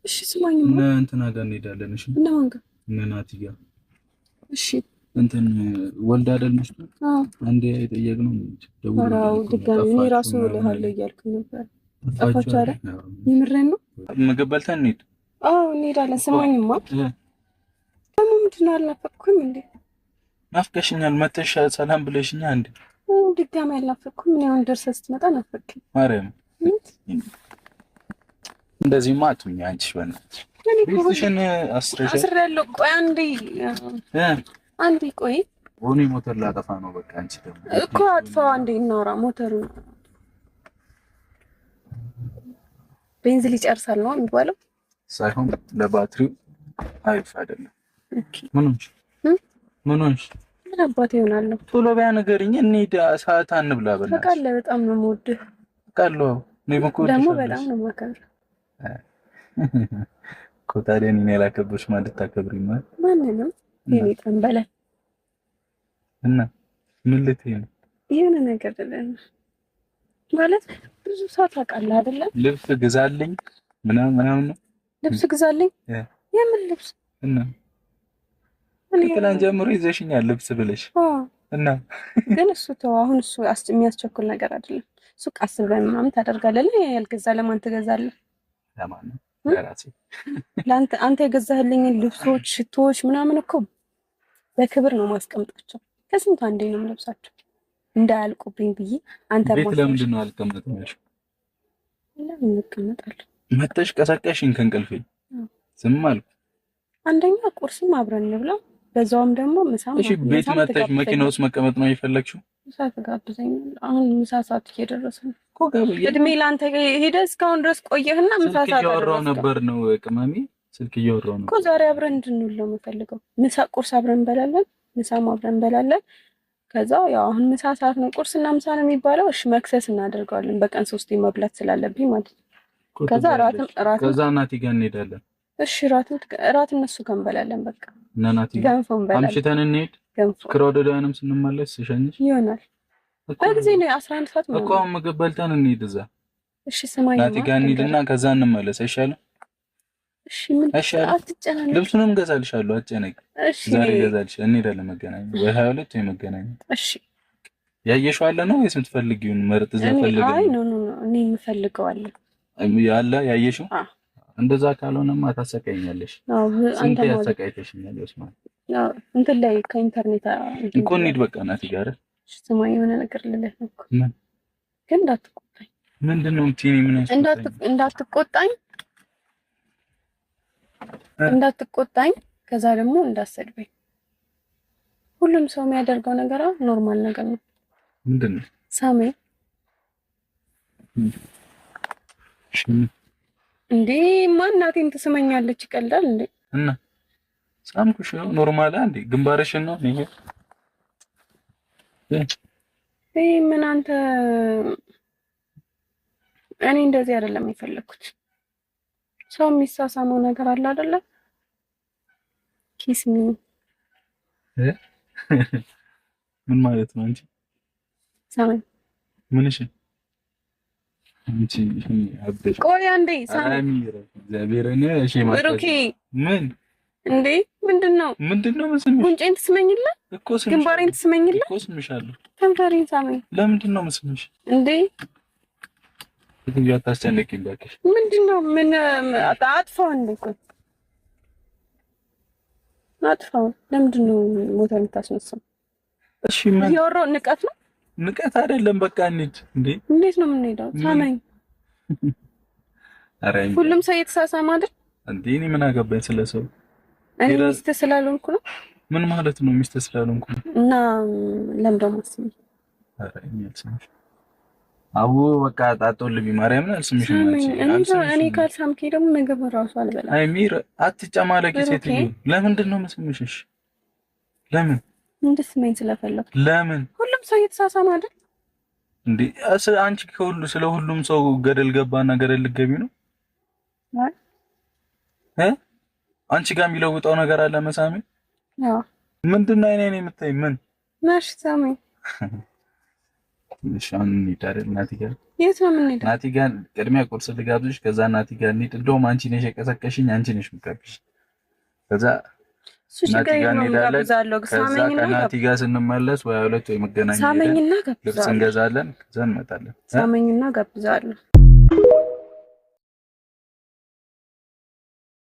እሺ ስማኝማ እና እንትና ጋር እንሄዳለን። እሺ እና ማን ጋር? እነ ናቲ ጋር። እሺ እንትን ወልዳ አይደል ምስሉ? አዎ አንዴ የጠየቅነው ወራው ድጋሚ እኔ ራሱ እልሃለሁ እያልኩ ነበር። ጠፋችሁ አይደል? የምሬን ነው። ምግብ በልተን እንሂድ። አዎ እንሄዳለን። ስማኝማ ደግሞ ምንድን ነው አልናፈቅኩም እንዴ? ናፍቀሽኛል። መተሽ ሰላም ብለሽኛ እንዴ? ድጋሚ አልናፈቅኩም። ምን ያውን ደርሰህ ስትመጣ ናፈቅኝ። ማርያም እንደዚህማ አትሁኝ አንቺ በእናትሽ። ቤትሽን አስሬያለሁ። ቆይ አንዴ ቆይ። ሆኔ ሞተር ላጠፋ ነው። በቃ አንቺ ደግሞ እኮ አጥፋው። አንዴ እናውራ። ሞተሩ ቤንዚን ይጨርሳል ነው የሚባለው ሳይሆን ለባትሪው አሪፍ አይደለም። ምን ሆንሽ? ምን አባቴ ይሆናል? ቶሎ ቢያ ነገርኝ። እንሂድ። ሰዓት አንብላ በእናትሽ። ታውቃለህ፣ በጣም ነው የምወድህ። አውቃለሁ። ደግሞ በጣም ነው የማከብርህ እኮ። ታዲያ እኔን ያላከብርሽ ማለት ታከብሪኝ ማለት ማንንም የኔ ጠንበለ እና ምን ልትይ ነው? የሆነ ነገር ማለት ብዙ ሰው ታውቃለህ አይደለ? ልብስ ግዛልኝ ምናምን ነው። ልብስ ግዛልኝ? የምን ልብስ? እና ከትላንት ጀምሮ ይዘሽኛል ልብስ ብለሽ እና ግን እሱ ተው። አሁን እሱ የሚያስቸኩል ነገር አይደለም። እሱ ቀስ ብለን ምናምን ታደርጋለህ። ያልገዛ ለማን ትገዛለህ? ለማን ነው? ለራሴ። አንተ የገዛህልኝ ልብሶች፣ ሽቶዎች ምናምን እኮ በክብር ነው ማስቀምጣቸው። ከስንት አንዴ ነው የምለብሳቸው እንዳያልቁብኝ ብዬ። አንተ ቤት ለምንድን ነው አልቀመጥም ያልሽው? ለምን እቀመጣለሁ? መተሽ ቀሰቀሽኝ ከእንቅልፌ። ዝም አልኩ። አንደኛ ቁርስም አብረን እንብላ፣ በዛውም ደግሞ ምሳም። እሺ ቤት መተሽ መኪና ውስጥ መቀመጥ ነው የፈለግሽው? ምሳ ትጋብዘኛለህ? አሁን ምሳ ሰዓት እየደረሰ ነው እኮ። እድሜ ለአንተ ሄደህ እስካሁን ድረስ ቆየህና ምሳ ሰዓት እያወራሁ ነበር ነው ቅመሜ። ስልክ እያወራሁ ነው እኮ። ዛሬ አብረን እንድንውል ነው የምፈልገው። ምሳ ቁርስ አብረን እንበላለን፣ ምሳም አብረን እንበላለን። ከዛ ያው አሁን ምሳ ሰዓት ነው፣ ቁርስና ምሳ ነው የሚባለው። እሺ መክሰስ እናደርገዋለን፣ በቀን 3 መብላት ስላለብኝ ማለት ነው። ከዛ እራትም ከዛ ናቲ ጋር እንሄዳለን። እሺ እራት እነሱ ጋር እንበላለን። በቃ እና ናቲ ጋር አምሽተን እንሄድ። ክሮዶዳንም ስንመለስ ስሸኝሽ ይሆናል። በጊዜ ነው 11 ሰዓት ነው እኮ ምግብ በልተን እንሄድ እዛ። እሺ ስማኝ፣ ናቲ ጋር እንሂድና ከዛ እንመለስ አይሻልም? እሺ ምን አትጨናነቅ። ልብሱንም ገዛልሻለሁ፣ አትጨነቂ። ዛሬ ገዛልሽ። እንሄዳለን መገናኛ ወይ 22 ወይ መገናኛ። እሺ ያየሽው አለ ነው ወይስ የምትፈልጊውን መርጥ? እዛ ፈልገን። አይ ኖ እኔ የምፈልገው አለ ያለ ያየሽው። እንደዛ ካልሆነማ ታሰቃይኛለሽ። ስንት ያሰቃይተሽኛለሽ ማለት ነው። እንትን ላይ ከኢንተርኔት እኮ እንሂድ በቃ ናቲ ጋር። ስማኝ የሆነ ነገር ልልህ ነው እኮ ምን ግን እንዳትቆጣኝ። ምንድነው እንትን ምን እንዳትቆጣኝ ከዛ ደግሞ እንዳሰድበኝ። ሁሉም ሰው የሚያደርገው ነገር ኖርማል ነገር ነው። ምንድነው ሳሜ እንዴ ማን ናቴን ትስመኛለች? ይቀልዳል እንዴ? እና ሳምኩሽ ነው ኖርማል እንዴ? ግንባርሽን ነው ይሄ ምን አንተ እኔ እንደዚህ አይደለም የፈለኩት። ሰው የሚሳሳመው ነገር አለ አይደለ? ኪስሚ ምን ማለት ነው አንቺ? ሳሚ ምን እሺ አንቺ አብደሽ ቆይ አንዴ ሳሚ እግዚአብሔርን እሺ ማለት ምን እንዴ? ምንድነው መስምሽ? ጉንጬን ትስመኝልህ እኮ ስምሽ፣ ግንባሬን ትስመኝልህ እኮ ስምሻለሁ። ከንፈሬን ሳሚ ለምንድነው መስምሽ እንዴ? እዚህ አታስጨንቂኝ እባክሽ። ምንድነው? ምን አጥፋው እንዴ? ቆይ አጥፋው። ለምንድነው ሞተር የምታስነሳው? እሺ ምን ያወራው ንቀት ነው? ንቀት አይደለም። በቃ እንሂድ። እንዴ እንዴት ነው የምንሄደው? ሳመኝ። አረኝ ሁሉም ሰው እየተሳሳመ አይደል እንዴ? እኔ ምን አገባኝ ስለሰው? እኔ ሚስት ስላልሆንኩ ነው። ምን ማለት ነው ሚስት ስላልሆንኩ ነው? እና ለምን ደሞ አስመኝ? አረኝ አልሰማሽ። አው በቃ ጣጣውልኝ ማርያምን አልሰምሽም ማለት ነው። እኔ ካልሳምከኝ ደግሞ ምግብ ራሱ አልበላም። አይ ሚር አትጨማለቂ ሴትዮ። ለምንድን ነው መስምሽሽ? ለምን እንድትስመኝ ስለፈለኩ። ለምን ሁሉም ሰው እየተሳሳመ አይደል እንዴ? አንቺ ስለ ሁሉም ሰው ገደል ገባና ገደል ልገቢ ነው? አይ አንቺ ጋር የሚለውጠው ነገር አለ መሳሚ? አዎ። ምንድነው አይኔን የምታይ? ምን ማሽ ሳሚ? ንሻን ይታረል ናቲ ጋር የት ነው የምንሄደው? ናቲ ጋር ቅድሚያ ቁርስ ልጋብዝሽ፣ ከዛ ናቲ ጋር እንሂድ። እንደውም አንቺ ነሽ የቀሰቀሽኝ፣ አንቺ ነሽ የምትጋብዥኝ። ከዛ ናቲ ጋር እንሄዳለን። ከዛ ከናቲ ጋር ስንመለስ ወይ ሁለት ወይ መገናኛ ልብስ እንገዛለን፣ ከዛ እንመጣለን። ሳመኝና ጋብዛለሁ።